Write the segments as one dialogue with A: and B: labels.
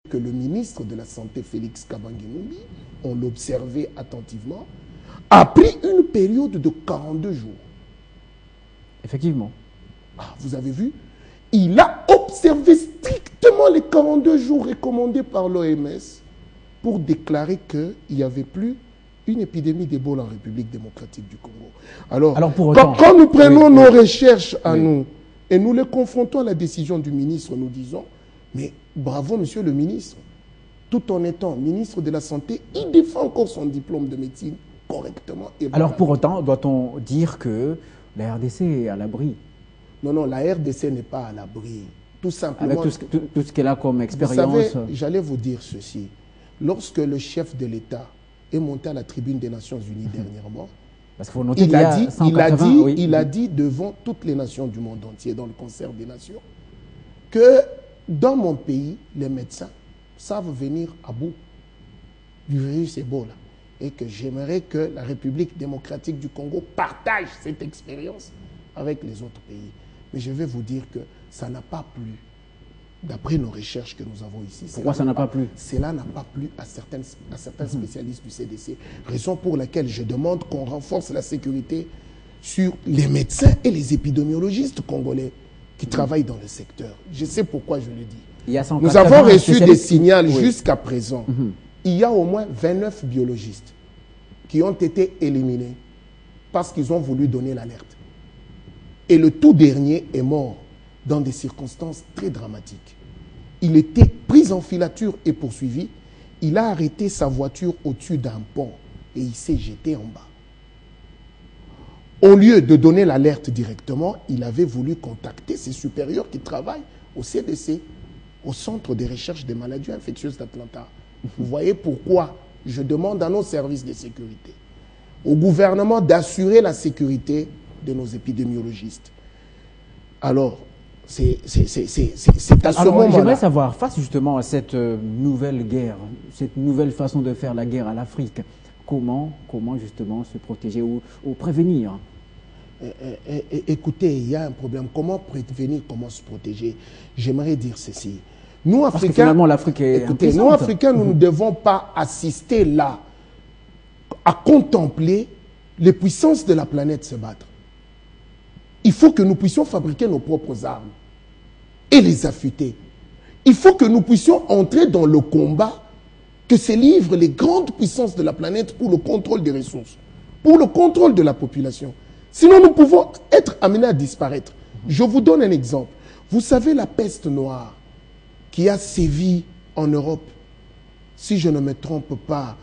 A: que le ministre de la Santé, Félix Kabange-Numbi, on l'observait attentivement, a pris une période de 42 jours.
B: Effectivement.
A: Ah, vous avez vu? Il a observé strictement les 42 jours recommandés par l'OMS pour déclarer qu'il n'y avait plus une épidémie d'Ebola en République démocratique du Congo. Alors
B: pour autant,
A: quand nous prenons nos recherches à nous et nous les confrontons à la décision du ministre, nous disons, mais bravo monsieur le ministre, tout en étant ministre de la Santé, il défend encore son diplôme de médecine correctement. Et
B: alors pour autant, doit-on dire que la RDC est à l'abri?
A: Non, non, la RDC n'est pas à l'abri. Tout simplement.
B: Avec tout ce qu'elle a comme expérience.
A: Vous savez, j'allais vous dire ceci. Lorsque le chef de l'État est monté à la tribune des Nations Unies dernièrement,
B: parce qu'il faut noter qu'il
A: il a dit devant toutes les nations du monde entier, dans le concert des nations, que dans mon pays, les médecins savent venir à bout du virus Ebola et que j'aimerais que la République démocratique du Congo partage cette expérience avec les autres pays. Mais je vais vous dire que ça n'a pas plu. D'après nos recherches que nous avons ici.
B: Pourquoi ça n'a pas plu?
A: Cela n'a pas plu à certains spécialistes du CDC. Raison pour laquelle je demande qu'on renforce la sécurité sur les médecins et les épidémiologistes congolais qui travaillent dans le secteur. Je sais pourquoi je le dis. Nous avons reçu des signaux jusqu'à présent. Il y a au moins 29 biologistes qui ont été éliminés parce qu'ils ont voulu donner l'alerte. Et le tout dernier est mort dans des circonstances très dramatiques. Il était pris en filature et poursuivi. Il a arrêté sa voiture au-dessus d'un pont et il s'est jeté en bas. Au lieu de donner l'alerte directement, il avait voulu contacter ses supérieurs qui travaillent au CDC, au Centre de recherche des maladies infectieuses d'Atlanta. Vous voyez pourquoi je demande à nos services de sécurité, au gouvernement d'assurer la sécurité de nos épidémiologistes. Alors, c'est à ce moment-là.
B: J'aimerais savoir, face justement à cette nouvelle guerre, cette nouvelle façon de faire la guerre à l'Afrique, comment justement se protéger ou prévenir?
A: Écoutez, il y a un problème. Comment prévenir, comment se protéger? J'aimerais dire ceci. Nous, Africains, parce que
B: finalement, l'Afrique est
A: écoutez, nous, Africains, nous ne devons pas assister là à contempler les puissances de la planète se battre. Il faut que nous puissions fabriquer nos propres armes et les affûter. Il faut que nous puissions entrer dans le combat que se livrent les grandes puissances de la planète pour le contrôle des ressources, pour le contrôle de la population. Sinon, nous pouvons être amenés à disparaître. Je vous donne un exemple. Vous savez la peste noire qui a sévi en Europe, si je ne me trompe pas,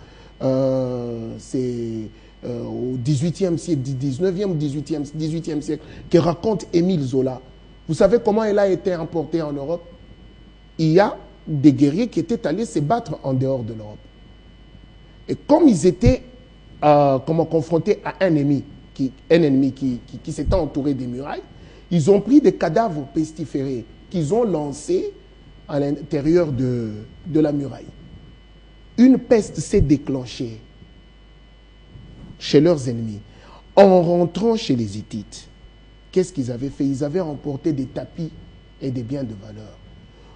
A: c'est au 18e siècle, 19e ou 18e siècle, que raconte Émile Zola. Vous savez comment elle a été importée en Europe? Il y a des guerriers qui étaient allés se battre en dehors de l'Europe. Et comme ils étaient confrontés à un ennemi qui s'était entouré des murailles, ils ont pris des cadavres pestiférés qu'ils ont lancés à l'intérieur de la muraille. Une peste s'est déclenchée chez leurs ennemis. En rentrant chez les Hittites, qu'est-ce qu'ils avaient fait? Ils avaient emporté des tapis et des biens de valeur.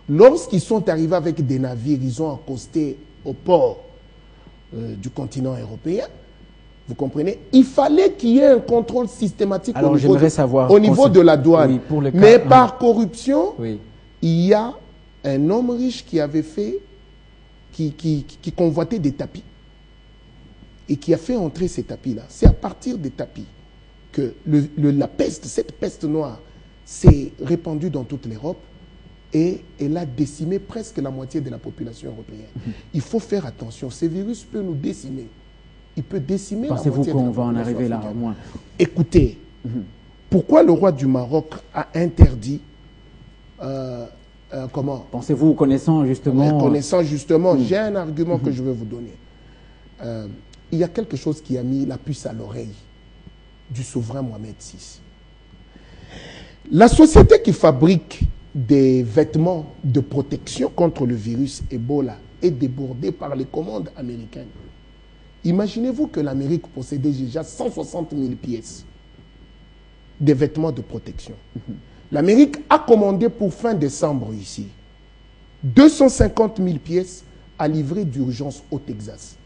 A: Lorsqu'ils sont arrivés avec des navires, ils ont accosté au port du continent européen. Vous comprenez? Il fallait qu'il y ait un contrôle systématique au niveau de la douane. Oui, mais par corruption, il y a un homme riche qui avait fait, qui convoitait des tapis et qui a fait entrer ces tapis-là. C'est à partir des tapis que la peste, cette peste noire, s'est répandue dans toute l'Europe et elle a décimé presque la moitié de la population européenne. Il faut faire attention. Ce virus peut nous décimer. Il peut décimer la moitié de la population.
B: Pensez-vous qu'on va en arriver là, au moins?
A: Écoutez, pourquoi le roi du Maroc a interdit comment?
B: Pensez-vous, connaissant justement...
A: j'ai un argument que je vais vous donner. Il y a quelque chose qui a mis la puce à l'oreille du souverain Mohamed VI. La société qui fabrique des vêtements de protection contre le virus Ebola est débordée par les commandes américaines. Imaginez-vous que l'Amérique possédait déjà 160 000 pièces de vêtements de protection. L'Amérique a commandé pour fin décembre ici 250 000 pièces à livrer d'urgence au Texas.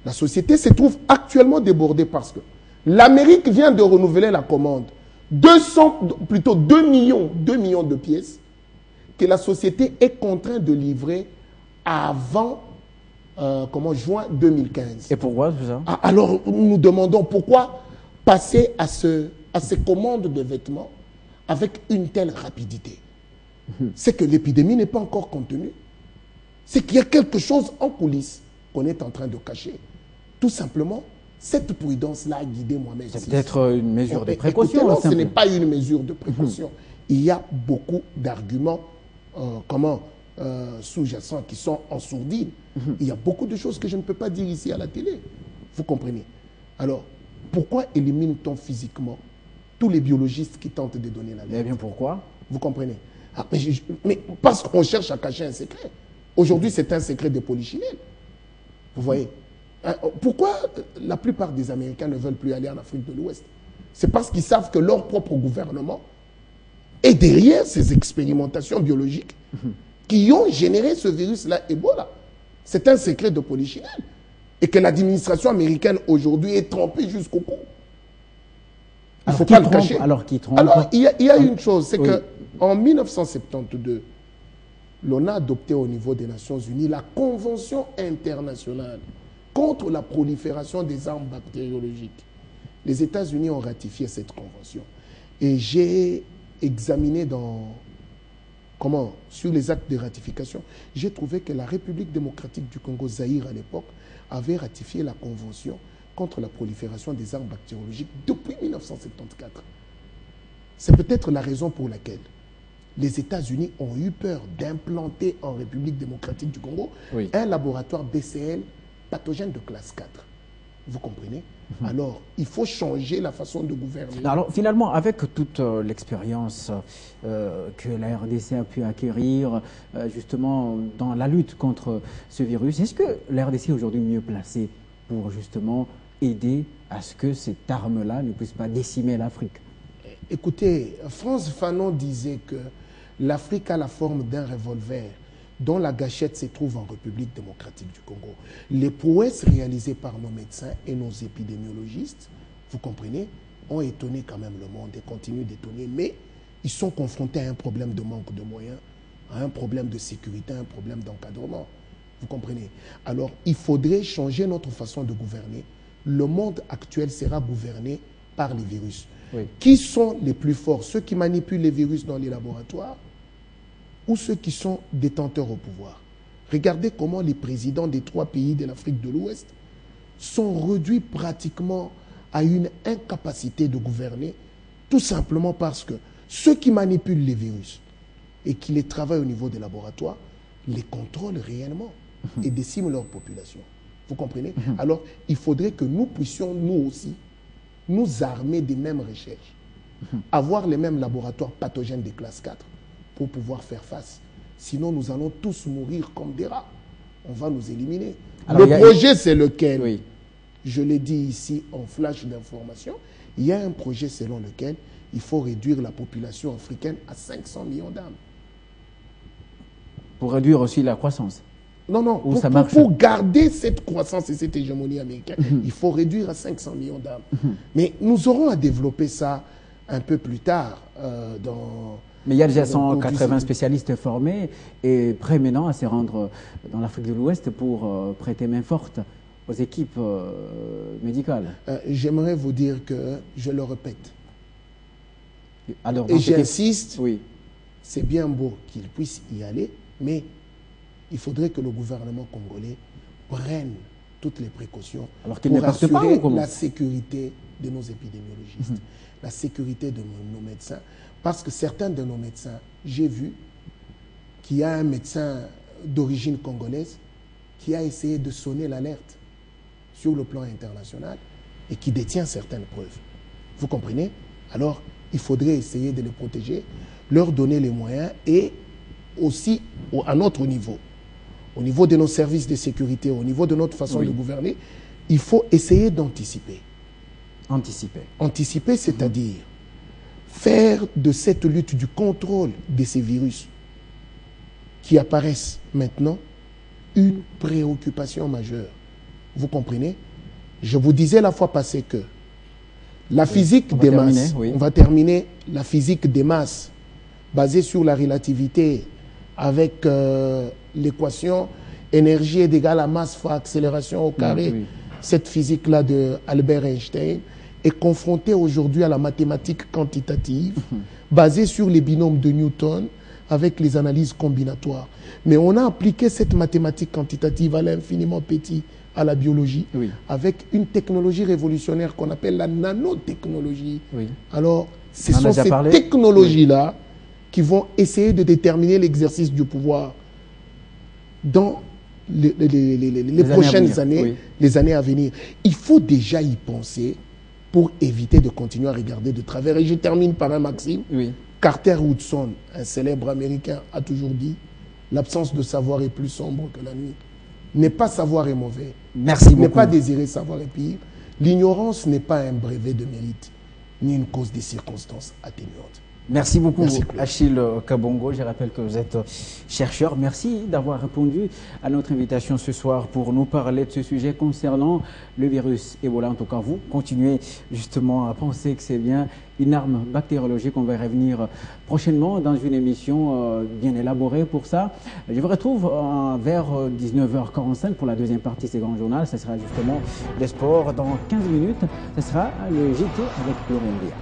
A: La société se trouve actuellement débordée parce que l'Amérique vient de renouveler la commande. 2 millions de pièces que la société est contrainte de livrer avant juin 2015.
B: Et pourquoi tout ça?
A: Alors, nous nous demandons pourquoi passer à ces commandes de vêtements avec une telle rapidité. C'est que l'épidémie n'est pas encore contenue. C'est qu'il y a quelque chose en coulisses qu'on est en train de cacher. Tout simplement, cette prudence-là a guidé Mohamed VI.
B: C'est peut-être une mesure de précaution.
A: Non, ce n'est pas une mesure de précaution. Il y a beaucoup d'arguments sous-jacents qui sont en sourdine. Il y a beaucoup de choses que je ne peux pas dire ici à la télé. Vous comprenez? Alors, pourquoi élimine-t-on physiquement tous les biologistes qui tentent de donner la lettre?
B: Eh bien, pourquoi?
A: Vous comprenez? Mais parce qu'on cherche à cacher un secret. Aujourd'hui, c'est un secret de polichinelle. Vous voyez? Pourquoi la plupart des Américains ne veulent plus aller en Afrique de l'Ouest? C'est parce qu'ils savent que leur propre gouvernement est derrière ces expérimentations biologiques qui ont généré ce virus-là, Ebola. C'est un secret de polichinelle. Et que l'administration américaine aujourd'hui est trempée jusqu'au cou. Il ne faut pas le cacher.
B: Alors,
A: il y a une chose, c'est qu'en 1972, l'on a adopté au niveau des Nations Unies la Convention internationale contre la prolifération des armes bactériologiques. Les États-Unis ont ratifié cette convention. Et j'ai examiné sur les actes de ratification, j'ai trouvé que la République démocratique du Congo, Zaïre à l'époque, avait ratifié la convention contre la prolifération des armes bactériologiques depuis 1974. C'est peut-être la raison pour laquelle les États-Unis ont eu peur d'implanter en République démocratique du Congo un laboratoire BCL pathogène de classe 4. Vous comprenez? Alors, il faut changer la façon de gouverner.
B: Alors, finalement, avec toute l'expérience que la RDC a pu acquérir, justement, dans la lutte contre ce virus, est-ce que la RDC est aujourd'hui mieux placée pour, justement, aider à ce que cette arme-là ne puisse pas décimer l'Afrique?
A: Écoutez, Frantz Fanon disait que l'Afrique a la forme d'un revolver dont la gâchette se trouve en République démocratique du Congo. Les prouesses réalisées par nos médecins et nos épidémiologistes, vous comprenez, ont étonné quand même le monde et continuent d'étonner, mais ils sont confrontés à un problème de manque de moyens, à un problème de sécurité, à un problème d'encadrement. Vous comprenez? Alors, il faudrait changer notre façon de gouverner. Le monde actuel sera gouverné par les virus. Qui sont les plus forts? Ceux qui manipulent les virus dans les laboratoires ou ceux qui sont détenteurs au pouvoir? Regardez comment les présidents des 3 pays de l'Afrique de l'Ouest sont réduits pratiquement à une incapacité de gouverner, tout simplement parce que ceux qui manipulent les virus et qui les travaillent au niveau des laboratoires les contrôlent réellement et déciment leur population. Vous comprenez? Alors, il faudrait que nous puissions, nous aussi, nous armer des mêmes recherches, avoir les mêmes laboratoires pathogènes de classe 4 pour pouvoir faire face. Sinon, nous allons tous mourir comme des rats. On va nous éliminer. Alors, le projet, c'est lequel? Je l'ai dit ici en flash d'information. Il y a un projet selon lequel il faut réduire la population africaine à 500 millions d'âmes.
B: Pour réduire aussi la croissance?
A: Non, non. Pour garder cette croissance et cette hégémonie américaine, il faut réduire à 500 millions d'âmes. Mais nous aurons à développer ça un peu plus tard
B: Mais il y a déjà 180 spécialistes formés et prêts maintenant à se rendre dans l'Afrique de l'Ouest pour prêter main forte aux équipes médicales.
A: J'aimerais vous dire que, je le répète,
B: alors,
A: et j'insiste, c'est bien beau qu'ils puissent y aller, mais il faudrait que le gouvernement congolais prenne toutes les précautions pour assurer la sécurité de nos épidémiologistes, la sécurité de nos médecins. Parce que certains de nos médecins, j'ai vu qu'il y a un médecin d'origine congolaise qui a essayé de sonner l'alerte sur le plan international et qui détient certaines preuves. Vous comprenez? Alors, il faudrait essayer de les protéger, leur donner les moyens et aussi à notre niveau, au niveau de nos services de sécurité, au niveau de notre façon de gouverner, il faut essayer d'anticiper.
B: Anticiper.
A: Anticiper, c'est-à-dire faire de cette lutte du contrôle de ces virus qui apparaissent maintenant une préoccupation majeure. Vous comprenez? Je vous disais la fois passée que la physique des masses, on va terminer la physique des masses, basée sur la relativité, avec l'équation énergie est égale à masse fois accélération au carré, cette physique-là de Albert Einstein, est confrontée aujourd'hui à la mathématique quantitative, basée sur les binômes de Newton, avec les analyses combinatoires. Mais on a appliqué cette mathématique quantitative à l'infiniment petit, à la biologie, avec une technologie révolutionnaire qu'on appelle la nanotechnologie. Alors, ce sont ces technologies-là qui vont essayer de déterminer l'exercice du pouvoir dans les prochaines années, les années à venir. Il faut déjà y penser pour éviter de continuer à regarder de travers. Et je termine par un maxime. Carter Woodson, un célèbre Américain, a toujours dit « L'absence de savoir est plus sombre que la nuit ». Ne pas savoir est mauvais.
B: Merci beaucoup.
A: Ne pas désirer savoir est pire. L'ignorance n'est pas un brevet de mérite, ni une cause des circonstances atténuantes.
B: Merci beaucoup, Achille Kabongo. Je rappelle que vous êtes chercheur. Merci d'avoir répondu à notre invitation ce soir pour nous parler de ce sujet concernant le virus Ebola. En tout cas, vous continuez justement à penser que c'est bien une arme bactériologique. On va y revenir prochainement dans une émission bien élaborée pour ça. Je vous retrouve vers 19h45 pour la deuxième partie de ce grand journal. Ce sera justement les sports. Dans 15 minutes, ce sera le JT avec Laurent Dia.